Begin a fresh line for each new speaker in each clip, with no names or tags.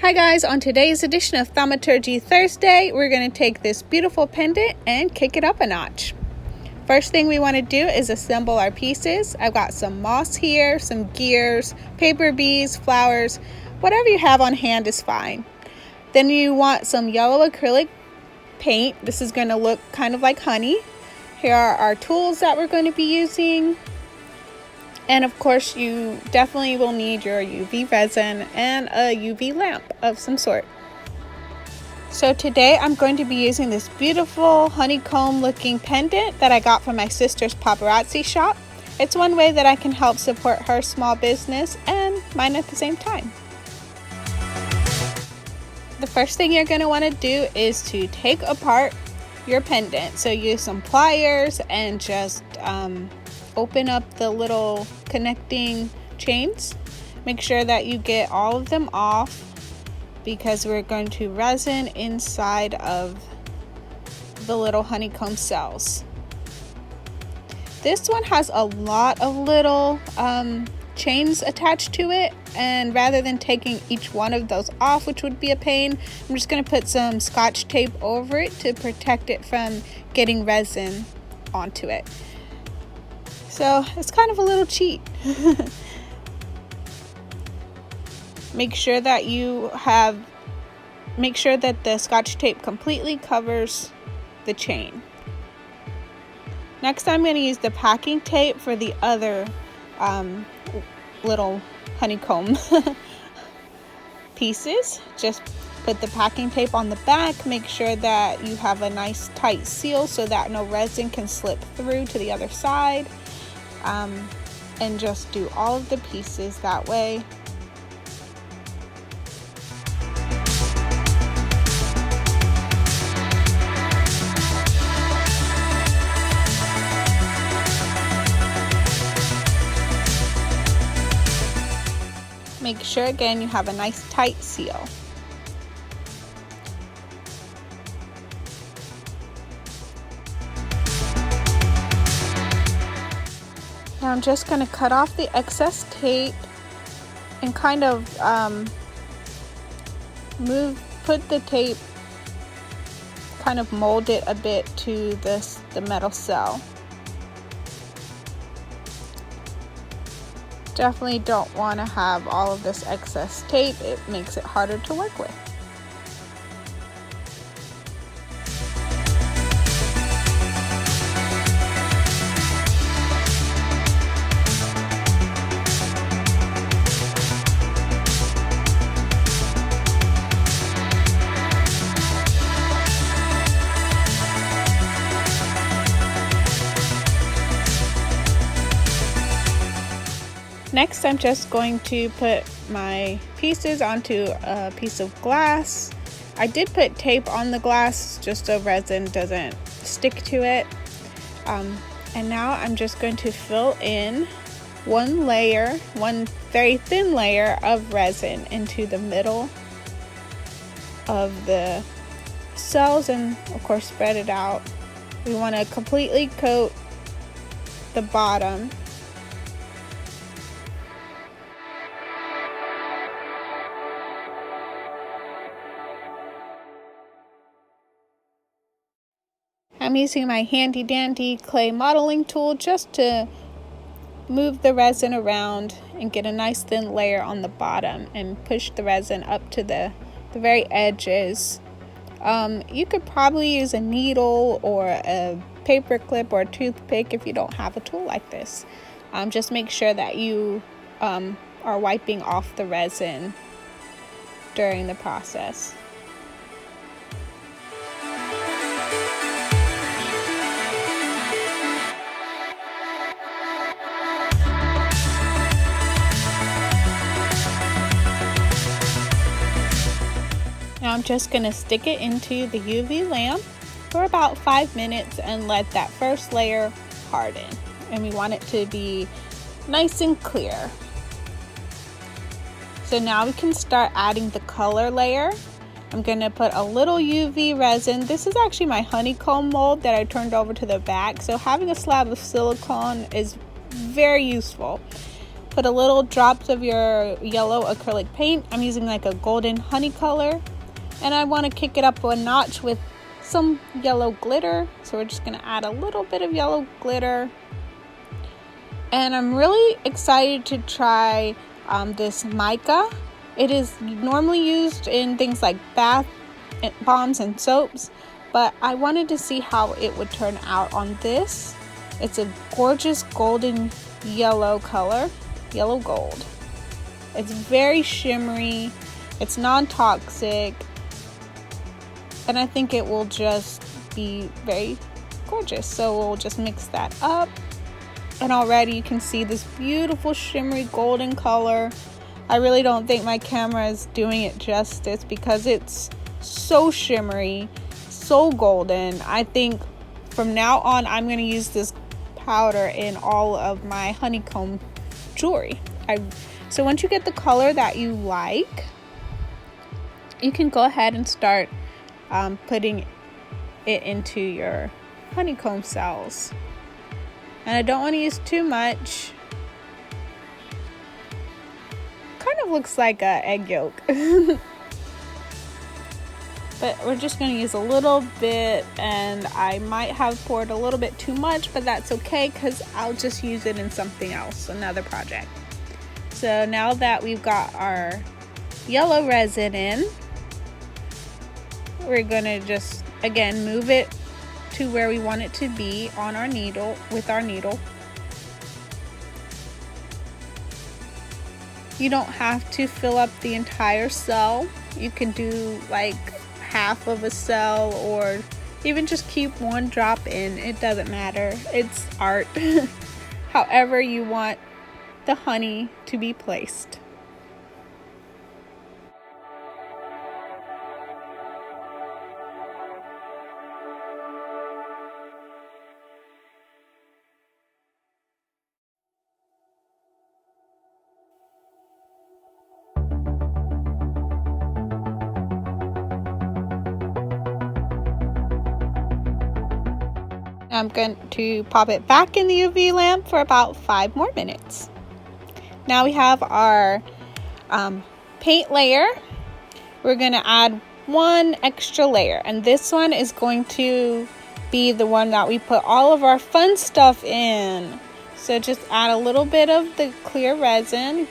Hi guys, on today's edition of Thaumaturgy Thursday, we're going to take this beautiful pendant and kick it up a notch. First thing we want to do is assemble our pieces. I've got some moss here, some gears, paper beads, flowers, whatever you have on hand is fine. Then you want some yellow acrylic paint. This is going to look kind of like honey. Here are our tools that we're going to be using. And of course, you definitely will need your UV resin and a UV lamp of some sort. So today I'm going to be using this beautiful honeycomb looking pendant that I got from my sister's paparazzi shop. It's one way that I can help support her small business and mine at the same time. The first thing you're going to want to do is to take apart your pendant. So use some pliers and just open up the little connecting chains. Make sure that you get all of them off because we're going to resin inside of the little honeycomb cells. This one has a lot of little chains attached to it, and rather than taking each one of those off, which would be a pain, I'm just going to put some Scotch tape over it to protect it from getting resin onto it. So it's kind of a little cheat. Make sure that the Scotch tape completely covers the chain. Next, I'm going to use the packing tape for the other little honeycomb pieces. Just put the packing tape on the back. Make sure that you have a nice tight seal so that no resin can slip through to the other side. And just do all of the pieces that way. Make sure again you have a nice tight seal. Now I'm just going to cut off the excess tape and kind of put the tape, kind of mold it a bit to the metal cell. Definitely don't want to have all of this excess tape. It makes it harder to work with. Next, I'm just going to put my pieces onto a piece of glass. I did put tape on the glass just so resin doesn't stick to it. And now I'm just going to fill in one very thin layer of resin into the middle of the cells and of course spread it out. We want to completely coat the bottom. I'm using my handy dandy clay modeling tool just to move the resin around and get a nice thin layer on the bottom and push the resin up to the very edges. You could probably use a needle or a paper clip or a toothpick if you don't have a tool like this. Just make sure that you are wiping off the resin during the process. Now I'm just going to stick it into the UV lamp for about 5 minutes and let that first layer harden. And we want it to be nice and clear. So now we can start adding the color layer. I'm going to put a little UV resin. This is actually my honeycomb mold that I turned over to the back. So having a slab of silicone is very useful. put a little drops of your yellow acrylic paint. I'm using like a golden honey color, and I want to kick it up a notch with some yellow glitter. So we're just going to add a little bit of yellow glitter. And I'm really excited to try this mica. It is normally used in things like bath bombs and soaps, but I wanted to see how it would turn out on this. It's a gorgeous golden yellow color, yellow gold. It's very shimmery, it's non-toxic, and I think it will just be very gorgeous. So we'll just mix that up, and already you can see this beautiful shimmery golden color. I really don't think my camera is doing it justice because it's so shimmery, so golden. I think from now on I'm going to use this powder in all of my honeycomb jewelry. So once you get the color that you like, you can go ahead and start putting it into your honeycomb cells. And I don't want to use too much. Kind of looks like an egg yolk. But we're just going to use a little bit, and I might have poured a little bit too much, but that's okay because I'll just use it in something else, another project. So now that we've got our yellow resin in, we're going to just, again, move it to where we want it to be on our needle, with our needle. You don't have to fill up the entire cell. You can do like half of a cell, or even just keep one drop in. It doesn't matter. It's art. However you want the honey to be placed. I'm going to pop it back in the UV lamp for about 5 more minutes. Now we have our paint layer. We're going to add one extra layer, and this one is going to be the one that we put all of our fun stuff in. So just add a little bit of the clear resin,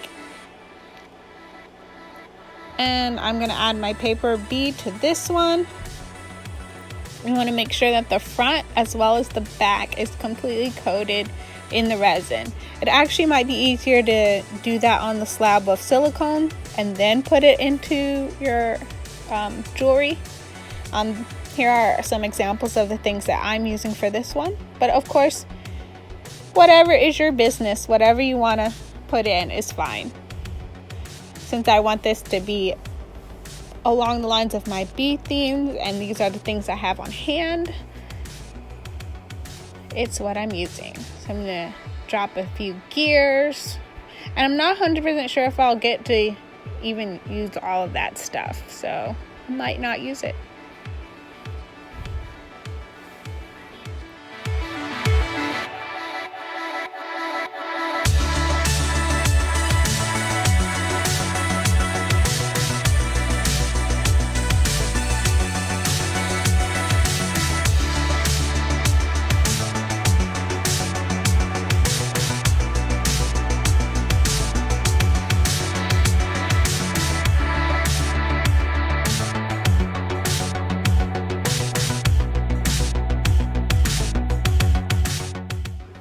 and I'm going to add my paper bead to this one. You want to make sure that the front as well as the back is completely coated in the resin. It actually might be easier to do that on the slab of silicone and then put it into your jewelry. Here are some examples of the things that I'm using for this one. But of course, whatever is your business, whatever you want to put in is fine. Since I want this to be along the lines of my bead themes, and these are the things I have on hand, it's what I'm using. So I'm gonna drop a few gears, and I'm not 100% sure if I'll get to even use all of that stuff, so I might not use it.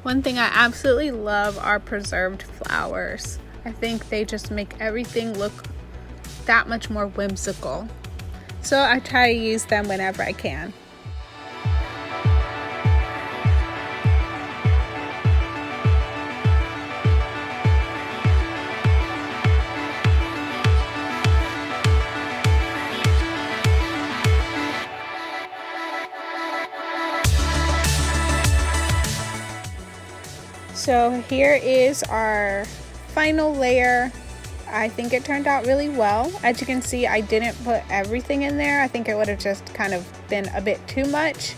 One thing I absolutely love are preserved flowers. I think they just make everything look that much more whimsical. So I try to use them whenever I can. So here is our final layer. I think it turned out really well. As you can see, I didn't put everything in there. I think it would have just kind of been a bit too much.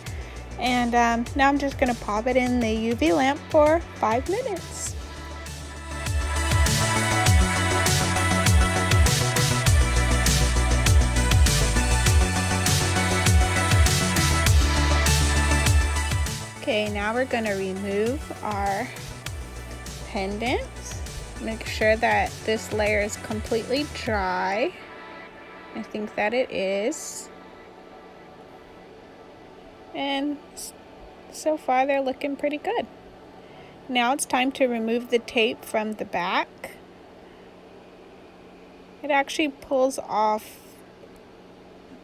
And now I'm just gonna pop it in the UV lamp for 5 minutes. now we're going to remove our pendant. Make sure that this layer is completely dry. I think that it is. And so far they're looking pretty good. Now it's time to remove the tape from the back. It actually pulls off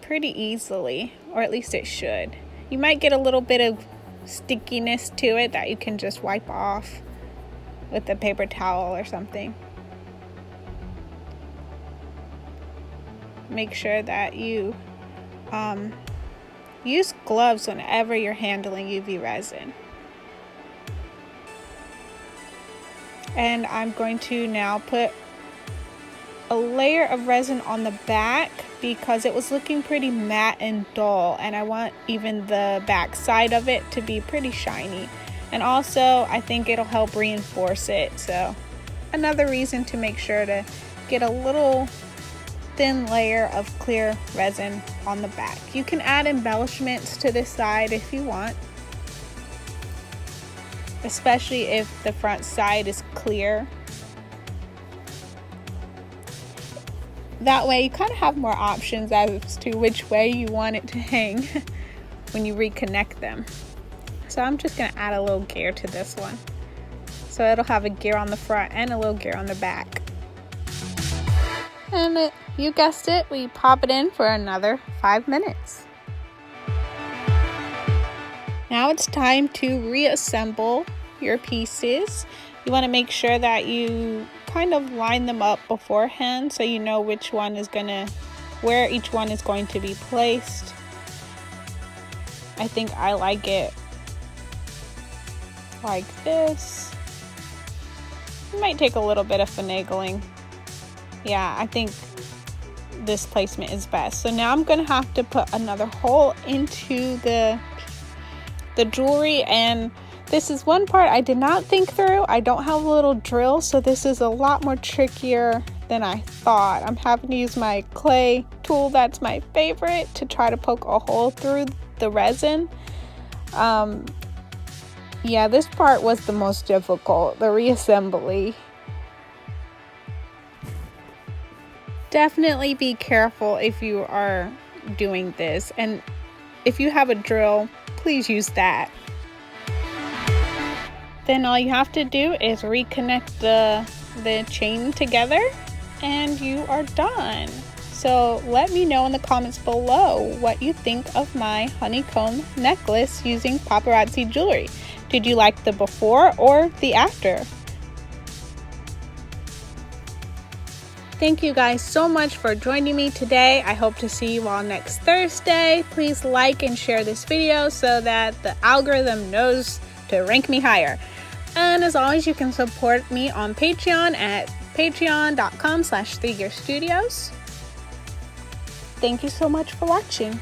pretty easily, or at least it should. You might get a little bit of stickiness to it that you can just wipe off with a paper towel or something. Make sure that you use gloves whenever you're handling UV resin. And I'm going to now put a layer of resin on the back because it was looking pretty matte and dull, and I want even the back side of it to be pretty shiny. And also I think it'll help reinforce it, so another reason to make sure to get a little thin layer of clear resin on the back. You can add embellishments to this side if you want, especially if the front side is clear. That way you kind of have more options as to which way you want it to hang when you reconnect them. So I'm just going to add a little gear to this one. So it'll have a gear on the front and a little gear on the back. And you guessed it, we pop it in for another 5 minutes. Now it's time to reassemble your pieces. You want to make sure that you kind of line them up beforehand so you know which one is where each one is going to be placed. I think I like it like this. It might take a little bit of finagling. Yeah, I think this placement is best. So now I'm gonna have to put another hole into the jewelry, and this is one part I did not think through. I don't have a little drill, so this is a lot more trickier than I thought. I'm having to use my clay tool, that's my favorite, to try to poke a hole through the resin. Yeah, this part was the most difficult, the reassembly. Definitely be careful if you are doing this, and if you have a drill, please use that. Then all you have to do is reconnect the chain together and you are done. So let me know in the comments below what you think of my honeycomb necklace using Paparazzi jewelry. Did you like the before or the after? Thank you guys so much for joining me today. I hope to see you all next Thursday. Please like and share this video so that the algorithm knows to rank me higher. And as always, you can support me on Patreon at patreon.com/3gearstudios. Thank you so much for watching.